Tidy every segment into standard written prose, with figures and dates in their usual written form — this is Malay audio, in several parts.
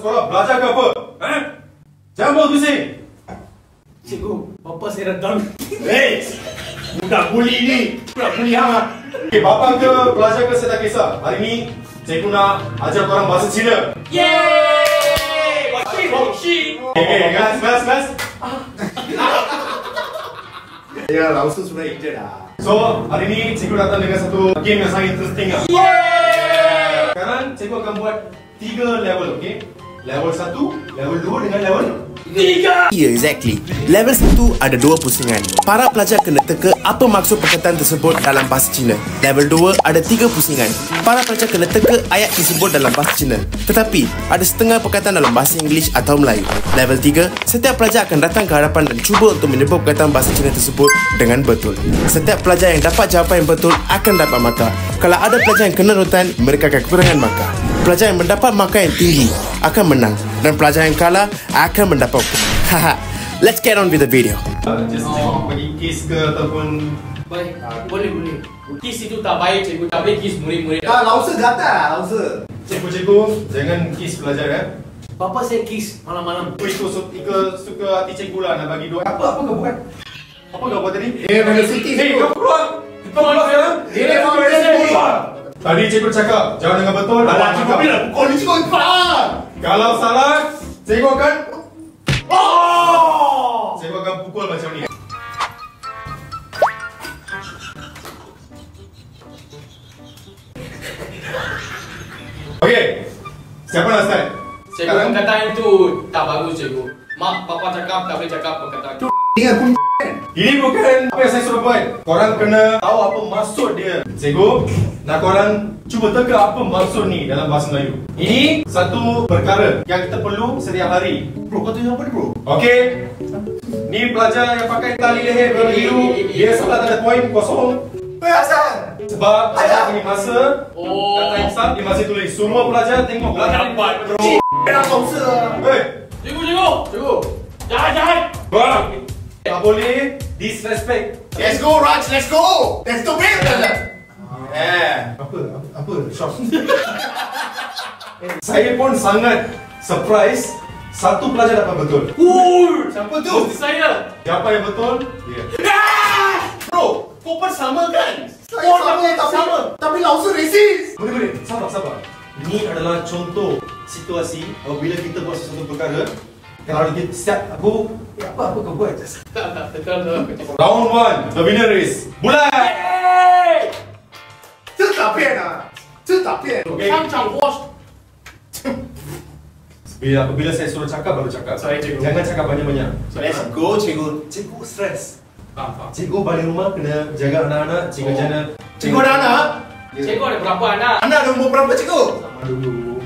sekolah belajar ke apa? Jangan buat bising. Cikgu, bapa saya datang. Hei, budak buli ni. Budak buli hang. Okay, bapa ke belajar ke saya tak kisah. Hari ni cikgu nak ajar korang bahasa Cina. Yeay! Boxing! Okay, guys. Ya, langsung sudah injet lah. So, hari ni cikgu datang dengan satu game yang sangat interesting lah. Yeay! Sekarang cikgu akan buat 3 level, okay? Level 1, level 2 dengan level 3! Ya, exactly. Level 1 ada 2 pusingan. Para pelajar kena teka apa maksud perkataan tersebut dalam bahasa Cina. Level 2 ada 3 pusingan. Para pelajar kena teka ayat tersebut dalam bahasa Cina. Tetapi, ada setengah perkataan dalam bahasa Inggeris atau Melayu. Level 3, setiap pelajar akan datang ke hadapan dan cuba untuk menyebut perkataan bahasa Cina tersebut dengan betul. Setiap pelajar yang dapat jawapan yang betul akan dapat markah. Kalau ada pelajar yang kena rotan, mereka akan kekurangan markah. Pelajar yang mendapat markah yang tinggi akan menang dan pelajar yang kalah akan mendapat haha. Let's get on with the video. just cikgu bagi kiss ke ataupun Baik, boleh. Kiss itu tak baik, cikgu. Tak boleh kiss murid-murid. Langsung gatal, langsung. cikgu jangan kiss pelajar ya. Bapa saya kiss malam-malam. Ikut suka hati cikgu lah nak bagi dua. Apa kau buat? Apa kau buat tadi? University. Hei, kau keluar! Kau keluar sekarang! Tadi cikgu cakap, jangan dengan betul. Alah, cikgu bilang pukul ni cikgu cepat. Kalau salah, cikgu akan cikgu akan pukul macam ni. Okey. Siapa nak start? Cikgu, perkataan itu tak bagus, cikgu. Mak, papa cakap tak boleh cakap perkataan itu. Ni aku Ini bukan apa yang saya suruh buat. Korang kena tahu apa maksud dia. Cikgu nak korang cuba teka apa maksud ni dalam bahasa Melayu. Ini satu perkara yang kita perlu setiap hari. Bro, kau tanya apa ni bro? Okey. Ni pelajar yang pakai tali leher biru. Dia salah tak ada poin kosong. Asal. Sebab saya bagi masa. Oh. Dan time start dia masih tulis. Semua pelajar tengok pelajar. Dapat, bro. Nak langsung. Hei. Cikgu. Jangan. Bang. Tak boleh disrespect. Let's go Raj, let's go. Let's go big. Apa? Shot. Saya pun sangat surprise. Satu pelajar dapat betul. Siapa tu? Saya. Siapa yang betul? Dia. Bro, kau pun sama kan? Oh, sama. Tapi langsung resist. Boleh. Sabar. Ini adalah contoh situasi apabila kita buat sesuatu perkara. Kalau dia siap aku, apa kau buat? Betul. Round 1, the winner is Bulan. 这咋变啊？这咋变？ Okay. 商场 wash. Apabila saya suruh cakap baru cakap. Sorry, cikgu. Jangan cakap banyak-banyak. Let's go cikgu. Cikgu stres. Faham. Cikgu balik rumah kena jaga anak-anak. Cikgu ada anak? Cikgu ada berapa anak? Anak ada umur berapa cikgu? Sama dulu.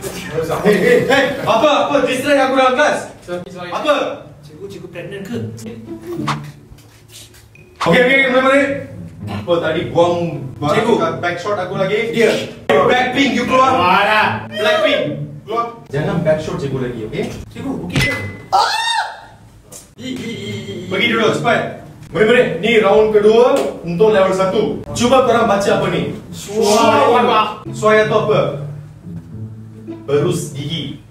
Hey, apa? Distract aku dalam kelas. Sorry. Apa? Cikgu pregnant ke? Okay, mulai. Apa tadi buang Cikgu. backshot aku lagi? Dia. Blackpink you keluar. Mana? Blackpink keluar. Jangan backshot cikgu lagi, okey? Cikgu, okey ke? Pergi dulu cepat. Murid-murid, ni round kedua untuk level 1. Cuba korang baca apa ni? Suai atau apa? Berus gigi.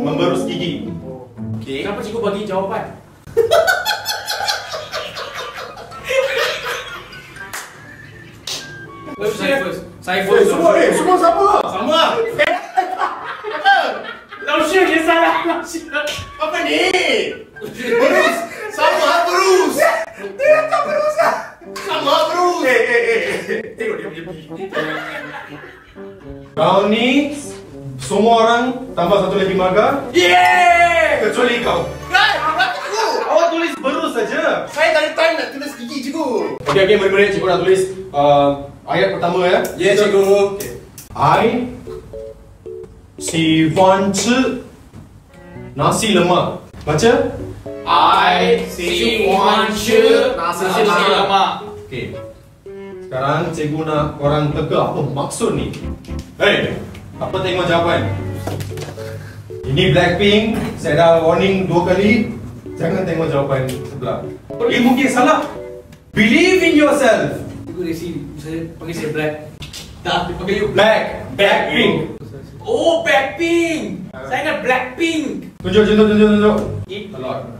Memberus gigi. Okay. Kenapa cikgu bagi jawapan? Saya first. Semua sama. Sama. Langsung dia salah. Apa ni? Berus. Sama berus. Dia tak berus kan? Sama berus. Tengok dia punya gigi. Round ni semua orang tambah satu lagi markah. Yeah! Kecuali kau. Kan? Apa cikgu? Awak tulis berus saja. Saya tak ada time nak tulis gigi cikgu. Okey, murid-murid, cikgu nak tulis ayat pertama ya. Ya cikgu. I 喜欢吃 nasi lemak. Baca. I 喜欢吃 nasi lemak. Okey. Sekarang cikgu nak korang teka apa maksud ni. Hey, apa tengok jawapan? Ini Blackpink. Saya dah warning 2 kali. Jangan tengok jawapan sebelah. Mungkin salah. Believe in yourself. Cikgu resi, saya panggil saya Black. Tak, dia panggil you Blackpink. Oh, Blackpink. Saya ingat Blackpink. Tunjuk. Eat a lot.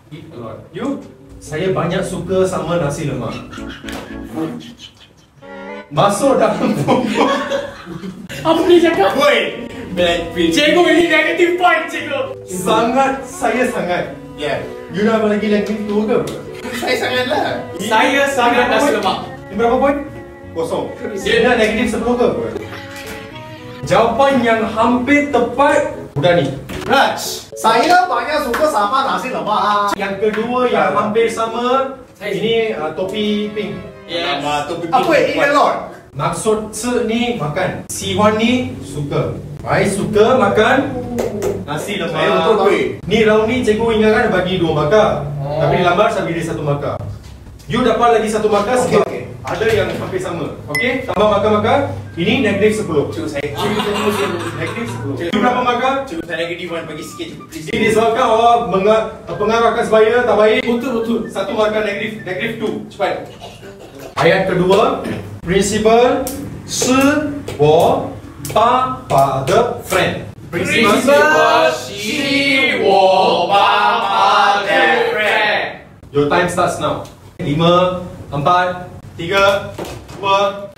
Eat a lot. You? Saya banyak suka sama nasi lemak. Masuk dalam punggung. Apa dia cakap? Woi, Blackpink. Cikgu ini negative point, cikgu. Saya sangat. Yeah. You nak apa lagi negatif tu ke? Saya sangatlah. Saya sangat nasi lemak. Ini berapa poin? Kosong. Dia nak negatif 10 ke? Jawapan yang hampir tepat udah ni. Raj, saya banyak suka sama nasi lemak. Yang kedua yang hampir sama. Ini topi pink. Yes. Apa eat a lot? Maksud se ni makan. Si Wan ni suka. I suka makan nasi lemak. Saya betul tak? Ni round ni cikgu ingatkan bagi 2 markah. Tapi lambat saya beri 1 markah. You dapat lagi 1 markah sebab ada yang hampir sama. Okey, tambah markah-markah. Ini negatif 10. Cikgu saya. Negatif 10. You berapa markah? Cikgu saya negatif 1 bagi sikit cikgu. Please. Ini disebabkan awak pengarahkan sebaya tak baik. Betul. 1 markah negatif 2. Cepat. Ayat kedua, principal 是我爸爸的 friend. Principal 是我爸爸的 friend. Your time starts now. 5, 4, 3, 2, 1.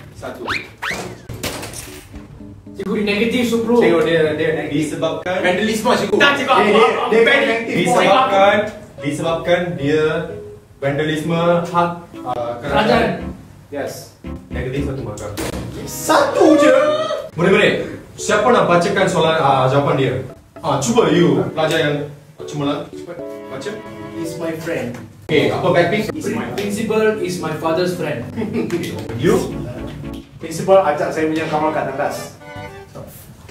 Cikgu di negatif 10. Cikgu dia negatif. Disebabkan Vandalisme cikgu. Tak, cikgu. disebabkan dia vandalisme hak kerajaan. Yes. Negatif 1 markah. 1 je. Murid-murid, siapa nak bacakan soalan jawapan dia? Cuba you pelajar yang cemerlang, cepat baca. He's my friend. Okay, apa Blackpink? Principal is my father's friend. You? Principal ajak saya punya kawan kat tandas.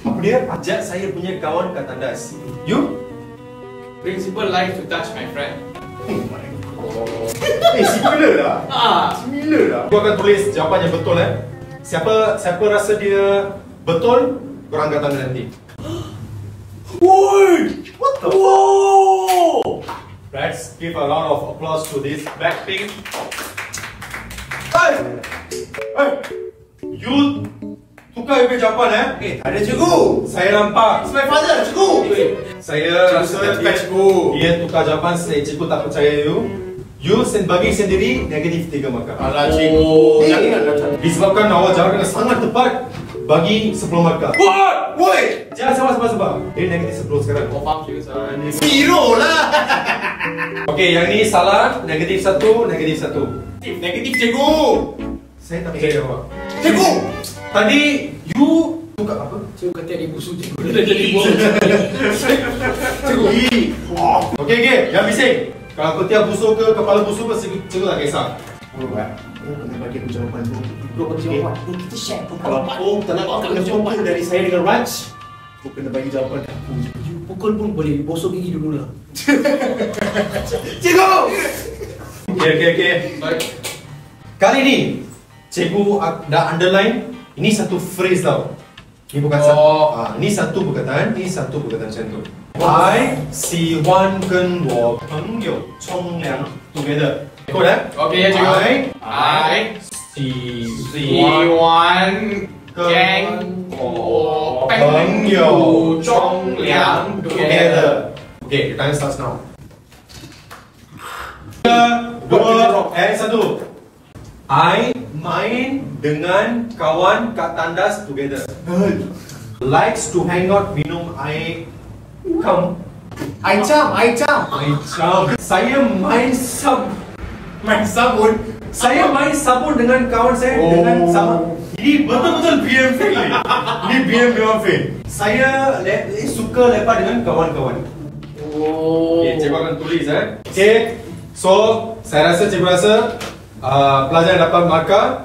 Apa dia? Ajak saya punya kawan ke tandas. You? Principal likes to touch my friend. Similar lah. Similar lah. Aku akan tulis jawapan yang betul Siapa rasa dia betul, korang angkat tangan nanti. Woi! What the fuck? Let's give a round of applause to this Blackpink. You tukar you jawapan Tak ada cikgu. Saya nampak. It's my father, cikgu. Saya rasa saya tukar cikgu. dia tukar jawapan. Cikgu tak percaya you. You bagi sendiri negatif 3 markah. Alah cikgu. Jangan. Disebabkan awak jawab dengan sangat tepat, bagi 10 markah. Woi! Jangan sabar. Dia negatif 10 sekarang. Oh, faham cikgu saya. Zero lah. Okey, yang ni salah. Negatif 1, negatif 1. Negatif cikgu. Saya tak percaya awak. Cikgu. Tadi you tukar apa? Cikgu kata dia busuk cikgu. Dia jadi buang. Cikgu. Okey, yang bising. Kalau ketiak busuk ke, kepala busuk ke, cikgu tak kisah. Kena bagi aku jawapan tu. Bro, bagi jawapan. Kita share. Kalau kau tak nak kena jawapan dari saya dengan Raj, kau kena bagi jawapan aku. Pukul pun boleh. Bosok gigi dulu lah. Cikgu! Okey. Baik. Kali ni, cikgu dah underline. Ini satu phrase tau. Ini bukan satu. Ini satu perkataan, ini satu perkataan macam tu. I 喜欢跟我朋友冲凉 together. Ikut Okey ya cikgu. I 喜欢跟我朋友冲凉 together. Okay, your time starts now. 3, 2, 1. I main dengan kawan kat tandas together. Likes to hang out, minum air. Come. I jam. Saya main sabun. Saya main sabun dengan kawan saya dengan sama. Ini betul-betul BMF. Ini BMF. Saya suka lepak dengan kawan-kawan. Okay, cikgu akan tulis Okay. So, saya rasa cikgu rasa pelajar yang dapat markah.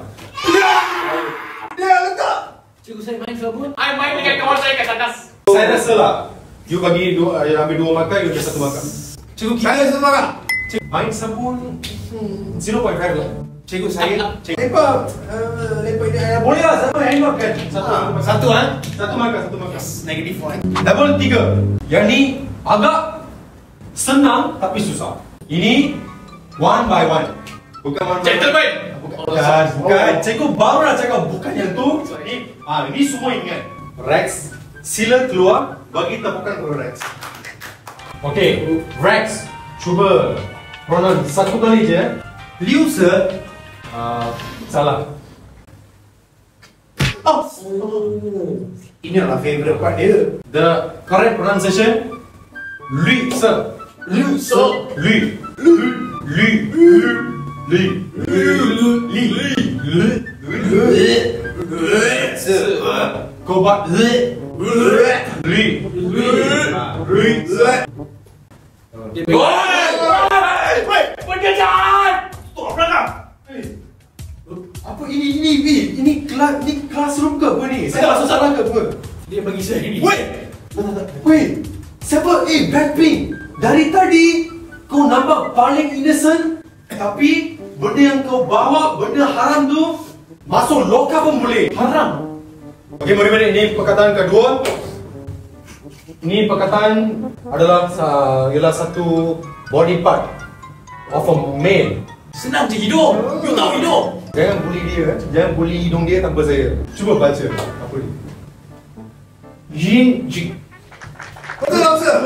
Dia letak. Cikgu saya main sabun. I main dengan kawan saya kat atas. Saya rasa lah. You bagi ambil 2 markah, you ambil 1 markah. Cikgu saya semangat. Main sabun 0.5 lah. Cikgu saya. Lepak dia boleh lah, sama hangout kan. Satu Satu markah. Negatif 1. Level 3. Yang ni agak senang tapi susah. Ini one by one. Bukan one by one. Gentleman. Bukan. Cikgu baru nak cakap bukan yang tu. Ini semua ingat. Rex, sila keluar bagi tepukan kepada Rex. Okay, Rex, cuba pronounce satu kali je. Liu Se. Salah. Oh. Ini adalah favorite part dia. The correct pronunciation, Liu Se. Liu Se. Liu. Go back. Benda jahat! Stop belakang. Apa ini classroom ke apa ni? Saya masuk salah ke apa? Dia bagi saya ini. Wait, siapa? Blackpink. Dari tadi kau nampak paling innocent, tapi benda yang kau bawa, benda haram tu masuk loka pun boleh. Haram. Okey, murid-murid, ini perkataan kedua. Ini perkataan adalah ialah satu body part of a male. Senang je hidung. You tahu hidung. Jangan bully dia, jangan bully hidung dia tanpa saya. Cuba baca apa ni. Yin Ji. Betul tak Sir?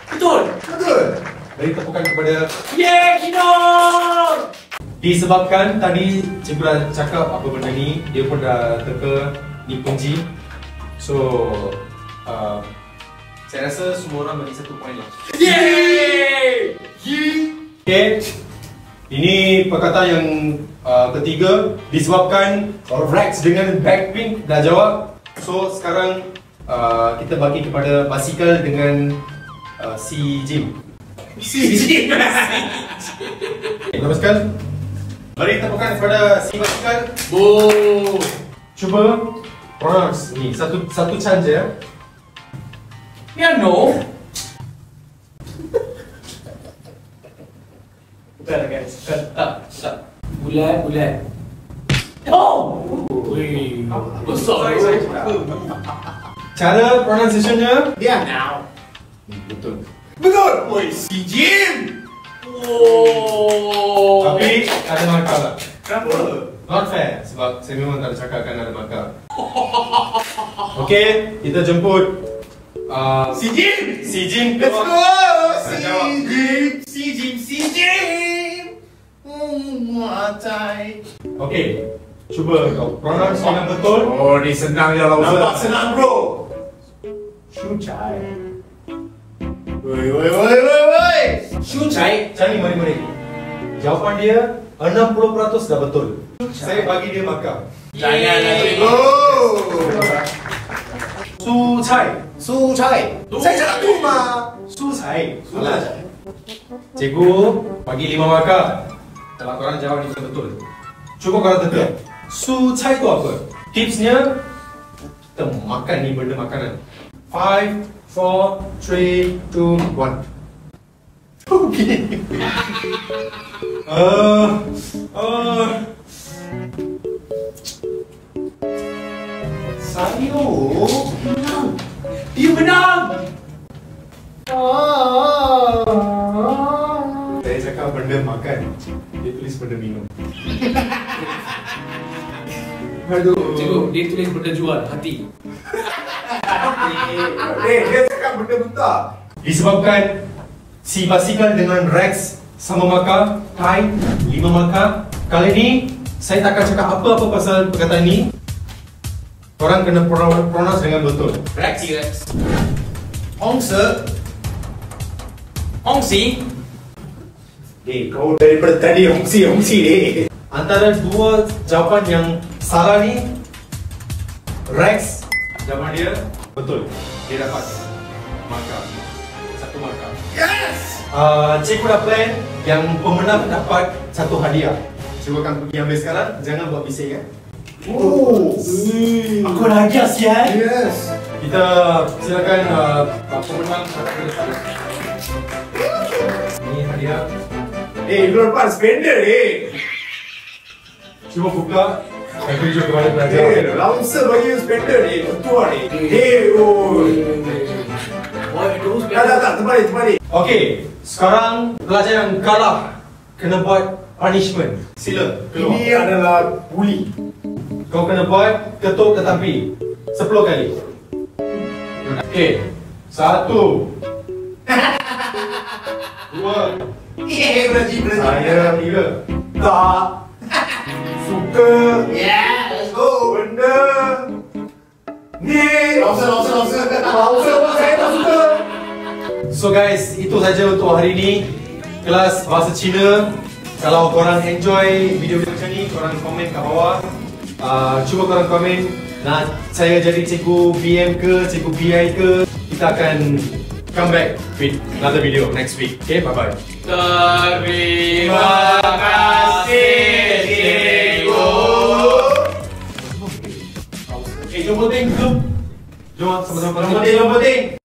Betul. Betul. Beri tepukan kepada Yeay, hidung. disebabkan tadi cikgu dah cakap apa benda ni, dia pun dah teka ni kunci. So saya rasa semua orang bagi 1 poin lah. Yeay. Okay. Ini perkataan yang ketiga, disebabkan Rex dengan Blackpink dah jawab. So sekarang kita bagi kepada basikal dengan si Jim. Teruskan. Beri tepukan kepada si basikal. Boom. Cuba pronounce ni satu chance je. Piano. Bukan guys. Tak. Bulat. Oh. Wih. Besar. Cara pronunciation-nya Dia now. betul. Betul. Oi, si Jim. Oh. Tapi ada markah lah. Kenapa? Not fair sebab saya memang tak ada cakap akan ada markah. Okay, kita jemput Si Jim. si Jim Let's keluar. go. Dah jawab. Si Jim. Muatai. Okay, cuba kau pronounce dengan betul. Oh, ni senang je lah Ustaz. Nampak senang bro. Shuchai. Woi. Shu Chai. Cari murid-murid. Jawapan dia 60% dah betul. Saya bagi dia markah. Janganlah cikgu. Oh. Sucai. Su Chai. Saya cakap tu mah. Sucai. Salah. Cikgu bagi 5 markah. Kalau korang jawab ni betul. Cuba korang teka. Sucai tu apa? Tipsnya kita makan ni benda makanan. 5, 4, 3, 2, 1. Okay. Sayur. Dia menang. Saya cakap benda makan. Dia tulis benda minum. Aduh. Cikgu, dia tulis benda jual hati. Dia cakap benda buta. Disebabkan si basikal dengan Rex sama markah, tie 5 markah. Kali ni saya tak akan cakap apa-apa pasal perkataan ni. Korang kena pronounce dengan betul. Rex. Hong Se. Ongsi. Kau daripada tadi hongsi ni. Antara dua jawapan yang salah ni, Rex jawapan dia betul. Dia dapat markah. 1 markah. Yes. Cikgu dah plan yang pemenang dapat 1 hadiah. Cikgu akan pergi ambil sekarang. Jangan buat bising ya. Oh. Aku dah hadiah sial. Yes. Kita silakan pemenang dapat ke depan. Ini hadiah. Lu lepas spender ni. Cuba buka dan tunjuk kepada pelajar. Langsung bagi spender ni. Ketua ni. Tak, terbalik. Okey, sekarang pelajar yang kalah kena buat punishment. Sila keluar. Ini adalah bully. Kau kena buat ketuk tetapi 10 kali. Okay. 1 2 Berhenti. Saya kira tak suka Yeah, let's go. benda ni. Lobster. Saya tak suka. So guys, itu saja untuk hari ini kelas bahasa Cina. Kalau korang enjoy video-video macam ni, korang komen kat bawah. Cuba korang komen nak saya jadi cikgu BM ke, cikgu BI ke. Kita akan come back with another video next week. Okay, bye-bye. Terima kasih cikgu. Jom voting. Jom sama-sama. Jom voting.